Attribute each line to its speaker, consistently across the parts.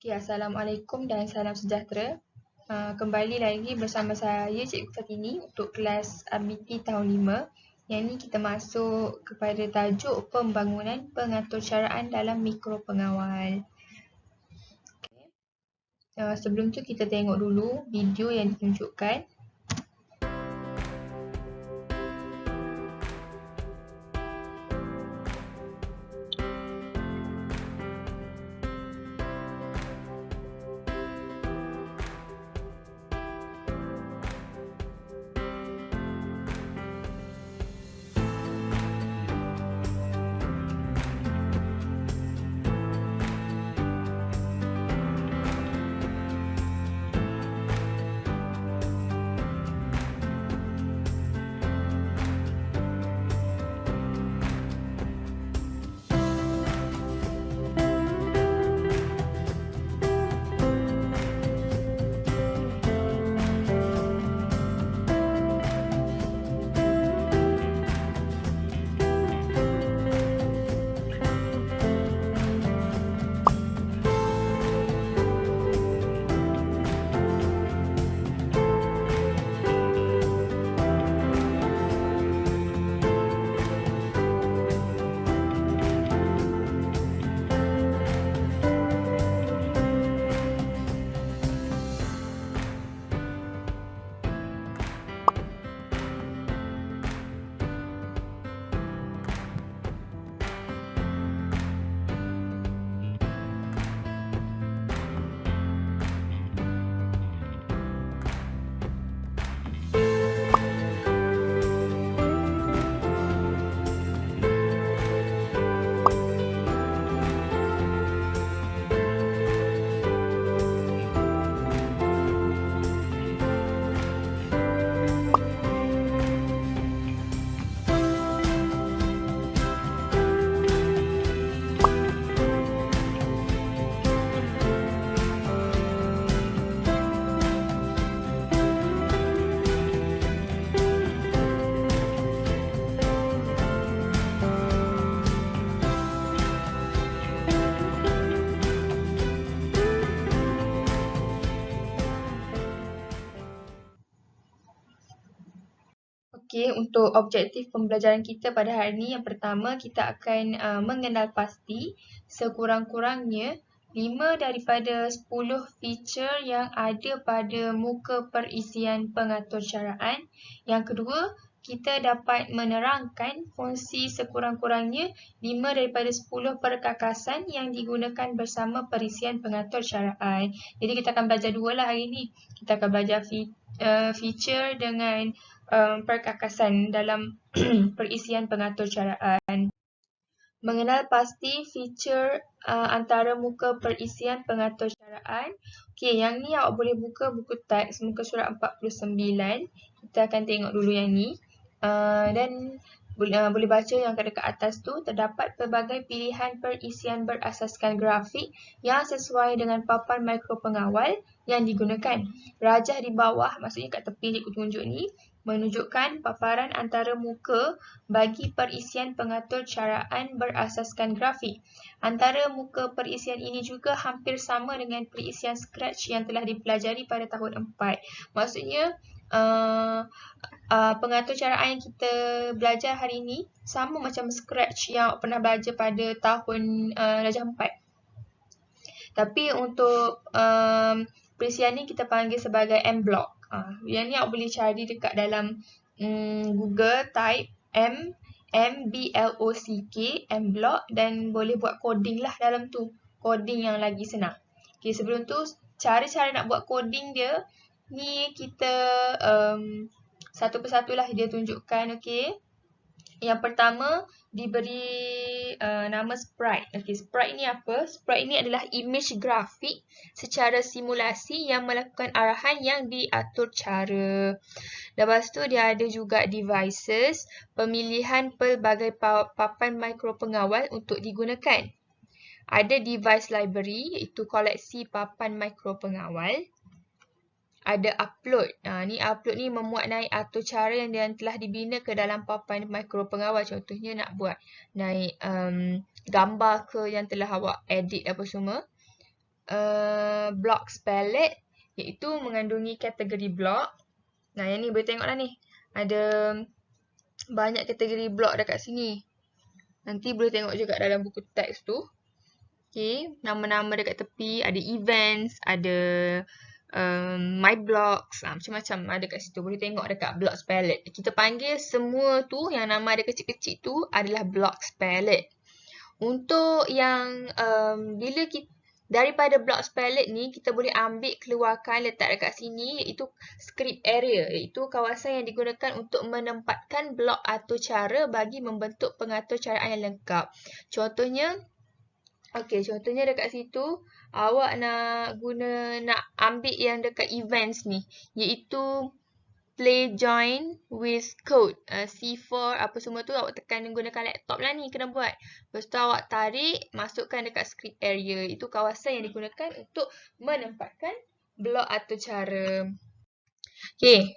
Speaker 1: Assalamualaikum dan salam sejahtera. Kembali lagi bersama saya Cikgu Fatini untuk kelas RBT tahun 5. Yang ini kita masuk kepada tajuk pembangunan pengaturcaraan dalam mikropengawal. Sebelum tu kita tengok dulu video yang ditunjukkan. Okey, untuk objektif pembelajaran kita pada hari ini, yang pertama kita akan mengenal pasti sekurang-kurangnya 5 daripada 10 feature yang ada pada muka perisian pengaturcaraan. Yang kedua, kita dapat menerangkan fungsi sekurang-kurangnya 5 daripada 10 perkakasan yang digunakan bersama perisian pengaturcaraan. Jadi kita akan belajar dua lah hari ini. Kita akan belajar feature dengan perkakasan dalam perisian pengaturcaraan. Mengenal pasti feature antara muka perisian pengaturcaraan. Okey, yang ni awak boleh buka buku teks muka surat 49. Kita akan tengok dulu yang ni. Dan boleh baca yang dekat atas tu, terdapat pelbagai pilihan perisian berasaskan grafik yang sesuai dengan papan mikropengawal yang digunakan. Rajah di bawah, maksudnya kat tepi cikgu tunjuk ni, menunjukkan paparan antara muka bagi perisian pengaturcaraan berasaskan grafik. Antara muka perisian ini juga hampir sama dengan perisian Scratch yang telah dipelajari pada tahun 4. Maksudnya, pengaturcaraan yang kita belajar hari ini sama macam Scratch yang pernah belajar pada tahun darjah 4. Tapi untuk perisian ni kita panggil sebagai M-block. Yang ni awak boleh cari dekat dalam Google, type M-B-L-O-C-K, M-block, dan boleh buat coding lah dalam tu. Coding yang lagi senang. Okay, sebelum tu, cara-cara nak buat coding dia, ni kita satu persatulah dia tunjukkan. Okay. Yang pertama diberi nama sprite. Okay, sprite ni apa? Sprite ni adalah image grafik secara simulasi yang melakukan arahan yang diatur cara. Lepas tu dia ada juga devices, pemilihan pelbagai papan mikropengawal untuk digunakan. Ada device library iaitu koleksi papan mikropengawal. Ada upload. Ni upload ni memuat naik atur cara yang telah dibina ke dalam papan mikropengawal. Contohnya nak buat naik gambar ke yang telah awak edit apa semua. blocks palette, iaitu mengandungi kategori blok. Nah, yang ni boleh tengok lah ni. Ada banyak kategori blok dekat sini. Nanti boleh tengok juga dalam buku teks tu. Okay, nama-nama dekat tepi, ada events, ada my blocks, macam-macam ada kat situ. Boleh tengok dekat blocks palette. Kita panggil semua tu yang nama ada kecil-kecil tu adalah blocks palette. Untuk yang bila kita daripada blocks palette ni, kita boleh ambil keluarkan letak dekat sini, iaitu script area, iaitu kawasan yang digunakan untuk menempatkan blok atau cara bagi membentuk pengatur caraan yang lengkap. Contohnya dekat situ awak nak ambil yang dekat events ni, iaitu play join with code C4 apa semua tu awak tekan menggunakan laptop lah ni kena buat. Lepas tu awak tarik, masukkan dekat script area. Itu kawasan yang digunakan untuk menempatkan blok atau cara. Okay,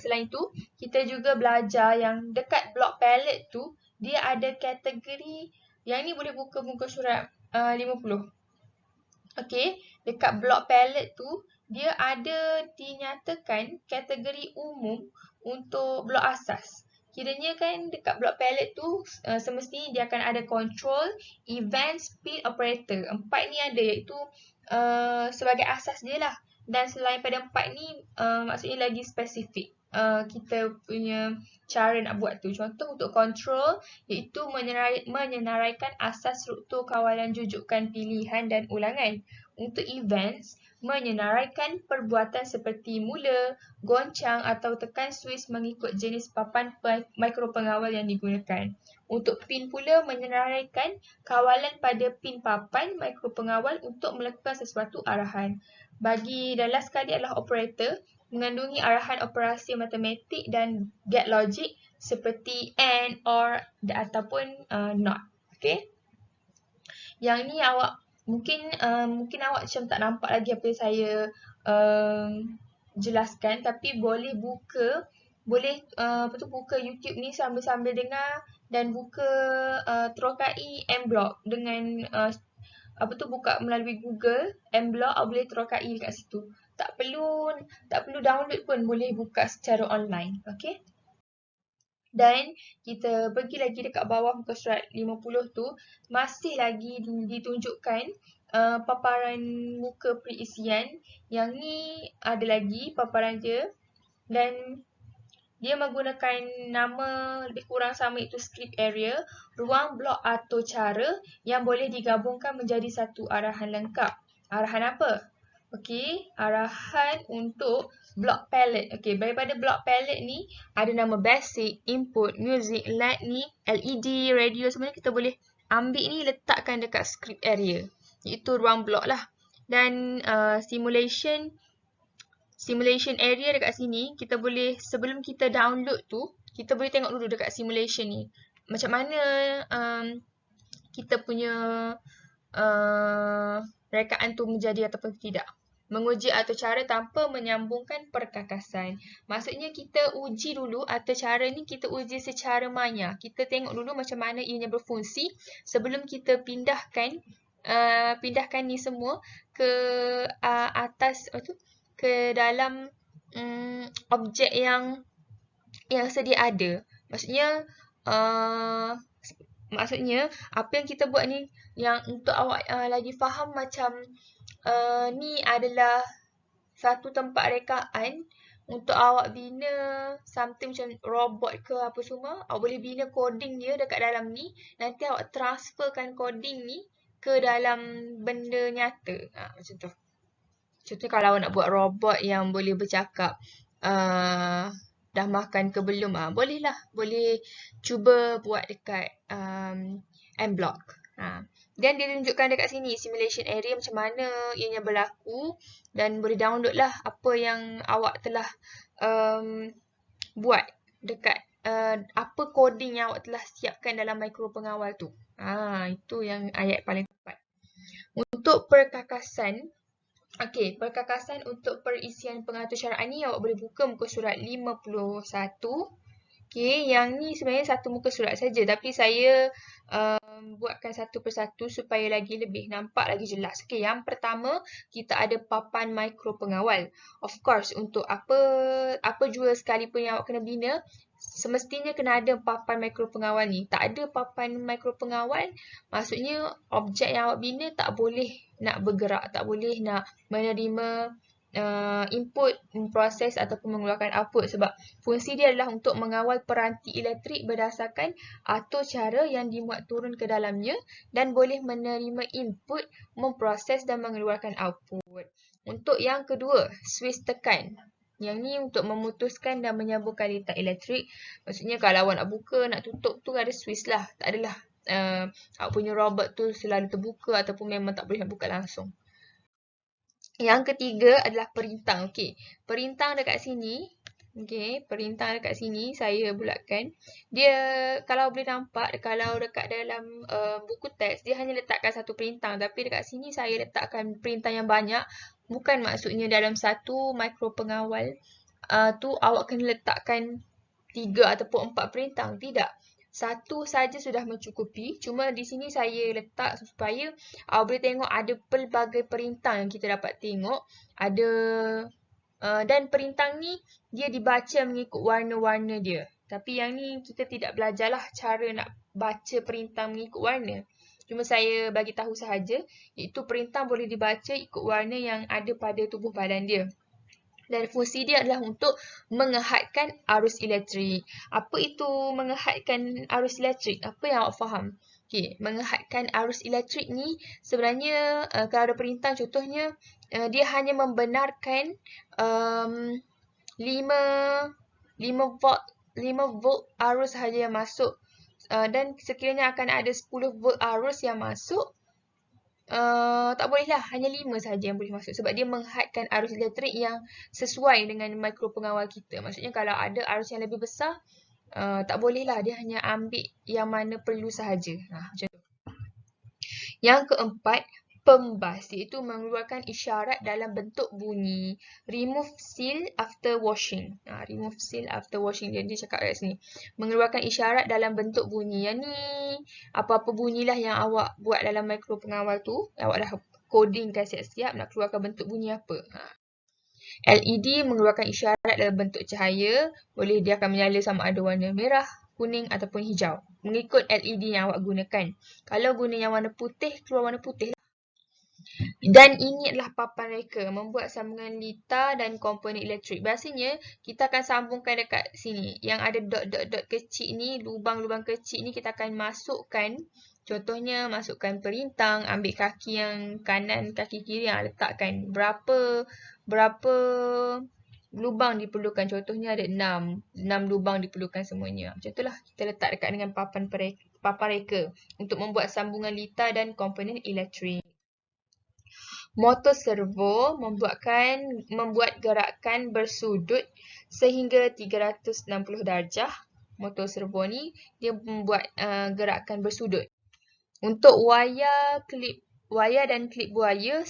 Speaker 1: selain tu kita juga belajar yang dekat block palette tu dia ada kategori. Yang ni boleh buka muka surat 50. Okay, dekat block palette tu dia ada dinyatakan kategori umum untuk blok asas. Kiranya kan dekat block palette tu semestinya dia akan ada control, event, speed, operator. 4 ni ada, iaitu sebagai asas dia lah. Dan selain pada 4 ni maksudnya lagi spesifik kita punya cara nak buat tu. Contoh untuk control iaitu menyenaraikan asas struktur kawalan jujukan pilihan dan ulangan. Untuk events, menyenaraikan perbuatan seperti mula, goncang atau tekan switch mengikut jenis papan mikropengawal yang digunakan. Untuk pin pula menyenaraikan kawalan pada pin papan mikropengawal untuk melakukan sesuatu arahan. Bagi dan last sekali adalah operator, mengandungi arahan operasi matematik dan get logic seperti and, or ataupun not. Okay? Yang ni awak mungkin awak macam tak nampak lagi apa yang saya jelaskan, tapi boleh buka YouTube ni sambil-sambil dengar dan buka terokai M-Block dengan buka melalui Google M-Block, boleh terokai dekat situ. Tak perlu download pun, boleh buka secara online. Okay? Dan kita pergi lagi dekat bawah muka surat 50 tu, masih lagi ditunjukkan paparan muka perisian. Yang ni ada lagi paparan dia dan dia menggunakan nama lebih kurang sama, iaitu script area, ruang blok atau cara yang boleh digabungkan menjadi satu arahan lengkap. Arahan apa? Okey, arahan untuk block palette. Okey, daripada block palette ni ada nama basic, input, music, lightning, LED, radio, semua kita boleh ambil ni letakkan dekat script area, iaitu ruang blok lah. Dan simulation area dekat sini, kita boleh sebelum kita download tu, kita boleh tengok dulu dekat simulation ni macam mana kita punya rekaan tu menjadi ataupun tidak. Menguji atau cara tanpa menyambungkan perkakasan. Maksudnya kita uji dulu atau cara ni kita uji secara maya. Kita tengok dulu macam mana ianya berfungsi sebelum kita pindahkan ni semua ke atas ke dalam objek yang sedia ada. Maksudnya apa yang kita buat ni yang untuk awak lagi faham macam ni adalah satu tempat rekaan untuk awak bina something macam robot ke apa semua. Awak boleh bina coding dia dekat dalam ni. Nanti awak transferkan coding ni ke dalam benda nyata. Macam tu. Contohnya kalau awak nak buat robot yang boleh bercakap, dah makan ke belum, bolehlah. Boleh cuba buat dekat M-Block. Dan dia tunjukkan dekat sini simulation area macam mana ianya berlaku dan boleh download lah apa yang awak telah buat dekat apa coding yang awak telah siapkan dalam mikropengawal tu. Itu yang ayat paling tepat. Untuk perkakasan, perkakasan untuk perisian pengatur caraan ni awak boleh buka muka surat 51. Yang ni sebenarnya satu muka surat saja, tapi saya buatkan satu persatu supaya lagi lebih nampak, lagi jelas. Okey, yang pertama kita ada papan mikro pengawal. Of course, untuk apa jua sekalipun yang awak kena bina, semestinya kena ada papan mikro pengawal ni. Tak ada papan mikro pengawal, maksudnya objek yang awak bina tak boleh nak bergerak, tak boleh nak menerima input, memproses ataupun mengeluarkan output, sebab fungsi dia adalah untuk mengawal peranti elektrik berdasarkan atur cara yang dimuat turun ke dalamnya dan boleh menerima input, memproses dan mengeluarkan output. Untuk yang kedua, switch tekan. Yang ni untuk memutuskan dan menyambungkan litar elektrik. Maksudnya kalau awak nak buka, nak tutup tu ada switch lah. Tak adalah awak punya robot tu selalu terbuka ataupun memang tak boleh nak buka langsung. Yang ketiga adalah perintang. Okey, perintang dekat sini. Okey, perintang dekat sini saya bulatkan. Dia kalau boleh nampak, kalau dekat dalam buku teks, dia hanya letakkan satu perintang. Tapi dekat sini saya letakkan perintang yang banyak. Bukan maksudnya dalam satu mikro pengawal tu awak kena letakkan 3 ataupun 4 perintang. Tidak. Satu saja sudah mencukupi. Cuma di sini saya letak supaya awak boleh tengok ada pelbagai perintang yang kita dapat tengok. Ada dan perintang ni dia dibaca mengikut warna-warna dia. Tapi yang ni kita tidak belajarlah cara nak baca perintang mengikut warna. Cuma saya bagi tahu sahaja, iaitu perintang boleh dibaca ikut warna yang ada pada tubuh badan dia. Dan fungsi dia adalah untuk mengehadkan arus elektrik. Apa itu mengehadkan arus elektrik? Apa yang awak faham? Okey, mengehadkan arus elektrik ni sebenarnya kalau ada perintah contohnya dia hanya membenarkan 5 volt arus sahaja yang masuk dan sekiranya akan ada 10 volt arus yang masuk, tak bolehlah, hanya 5 sahaja yang boleh masuk sebab dia menghadkan arus elektrik yang sesuai dengan mikro pengawal kita. Maksudnya kalau ada arus yang lebih besar, tak bolehlah, dia hanya ambil yang mana perlu sahaja. Macam tu. Yang keempat, pembas, iaitu mengeluarkan isyarat dalam bentuk bunyi. Remove seal after washing. Remove seal after washing. Dia cakap kat sini. Mengeluarkan isyarat dalam bentuk bunyi. Yang ni apa-apa bunyilah yang awak buat dalam mikro pengawal tu. Awak dah codingkan siap-siap nak keluarkan bentuk bunyi apa. LED mengeluarkan isyarat dalam bentuk cahaya. Boleh dia akan menyala sama ada warna merah, kuning ataupun hijau. Mengikut LED yang awak gunakan. Kalau guna yang warna putih, keluar warna putih. Dan ini adalah papan reka, membuat sambungan litar dan komponen elektrik. Biasanya kita akan sambungkan dekat sini. Yang ada dot-dot-dot kecil ni, lubang-lubang kecil ni kita akan masukkan. Contohnya masukkan perintang, ambil kaki yang kanan, kaki kiri yang letakkan. Berapa lubang diperlukan. Contohnya ada 6 lubang diperlukan semuanya. Macam itulah kita letak dekat dengan papan reka untuk membuat sambungan litar dan komponen elektrik. Motor servo membuat gerakan bersudut sehingga 360 darjah. Motor servo ni dia membuat gerakan bersudut. Untuk wayar dan klip buaya,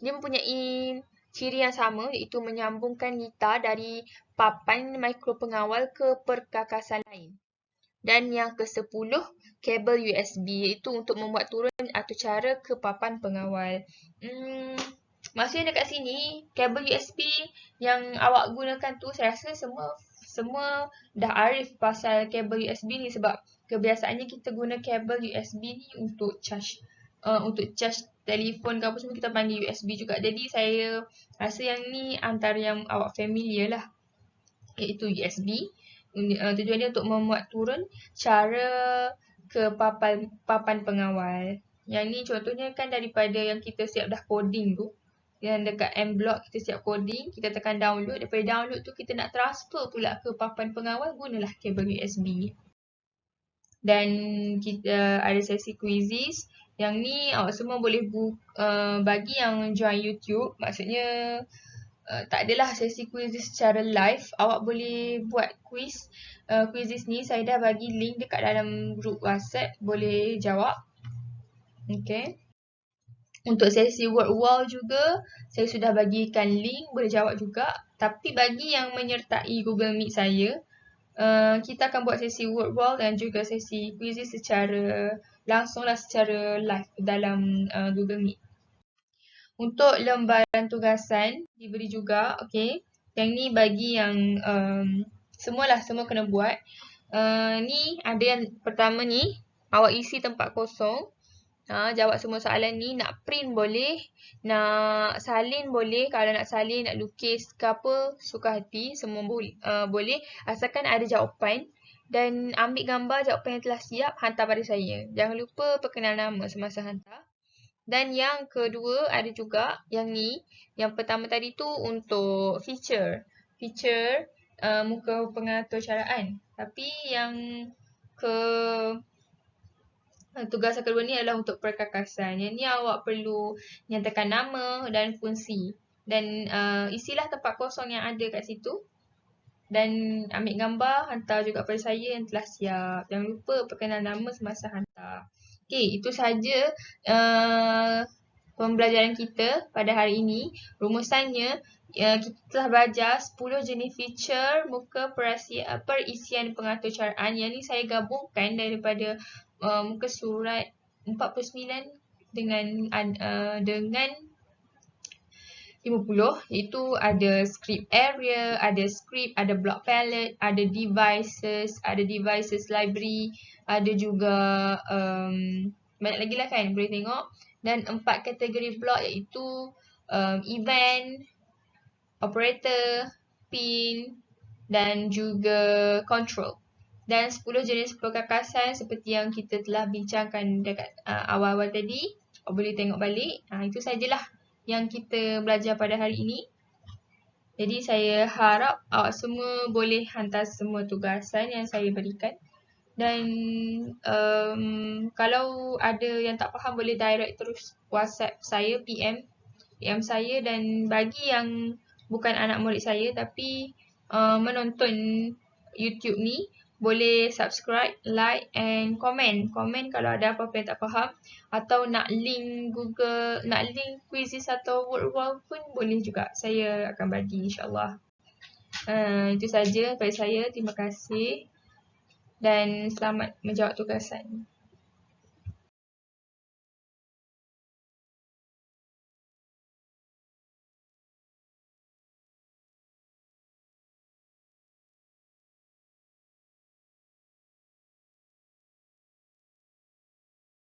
Speaker 1: dia mempunyai ciri yang sama, iaitu menyambungkan litar dari papan mikro pengawal ke perkakasan lain. Dan yang ke-10, kabel USB, iaitu untuk membuat turun atau cara ke papan pengawal. Maksudnya dekat sini, kabel USB yang awak gunakan tu, saya rasa semua dah arif pasal kabel USB ni sebab kebiasaannya kita guna kabel USB ni untuk charge telefon ke apa semua kita panggil USB juga. Jadi saya rasa yang ni antara yang awak familiar lah, iaitu USB. Tujuan dia untuk memuat turun cara ke papan pengawal. Yang ni contohnya kan daripada yang kita siap dah coding tu. Yang dekat M-Block kita siap coding, kita tekan download. Daripada download tu kita nak transfer pula ke papan pengawal, gunalah kabel USB. Dan kita ada sesi quizzes. Yang ni awak semua boleh bagi yang join YouTube. Maksudnya tak adalah sesi quizzes secara live. Awak boleh buat quizzes ni. Saya dah bagi link dekat dalam grup WhatsApp. Boleh jawab. Okay. Untuk sesi word wall juga, saya sudah bagikan link. Boleh jawab juga. Tapi bagi yang menyertai Google Meet saya, kita akan buat sesi word wall dan juga sesi quizzes secara langsunglah, secara live dalam Google Meet. Untuk lembaran tugasan diberi juga, okey. Yang ni bagi yang semua kena buat. Ni ada yang pertama ni, awak isi tempat kosong. Jawab semua soalan ni, nak print boleh, nak salin boleh, kalau nak salin, nak lukis ke apa, suka hati, semua boleh, asalkan ada jawapan. Dan ambil gambar jawapan yang telah siap, hantar pada saya. Jangan lupa perkenalan nama semasa hantar. Dan yang kedua ada juga yang ni, yang pertama tadi tu untuk feature muka pengatur caraan. Tapi yang tugas yang kedua ni adalah untuk perkakasan. Yang ni awak perlu nyatakan nama dan fungsi. Dan isilah tempat kosong yang ada kat situ. Dan ambil gambar, hantar juga pada saya yang telah siap. Jangan lupa perkenalan nama semasa hantar. Okey, itu sahaja pembelajaran kita pada hari ini. Rumusannya, kita telah belajar 10 jenis feature muka perisian pengatur caraan. Yang ni saya gabungkan daripada muka surat 49 dengan 50, iaitu ada script area, ada script, ada block palette, ada devices library, ada juga banyak lagi lah kan, boleh tengok. Dan 4 kategori block iaitu event, operator, pin dan juga control. Dan 10 jenis perkakasan seperti yang kita telah bincangkan dekat awal-awal tadi. Boleh tengok balik. Itu sajalah yang kita belajar pada hari ini. Jadi saya harap awak semua boleh hantar semua tugasan yang saya berikan. Dan kalau ada yang tak faham boleh direct terus WhatsApp saya, PM saya. Dan bagi yang bukan anak murid saya tapi menonton YouTube ni, boleh subscribe, like and comment. Komen kalau ada apa-apa yang tak faham. Atau nak link Google, nak link quizzes atau word wall pun boleh juga. Saya akan bagi insyaAllah. Itu saja daripada saya. Terima kasih. Dan selamat menjawab tugasan.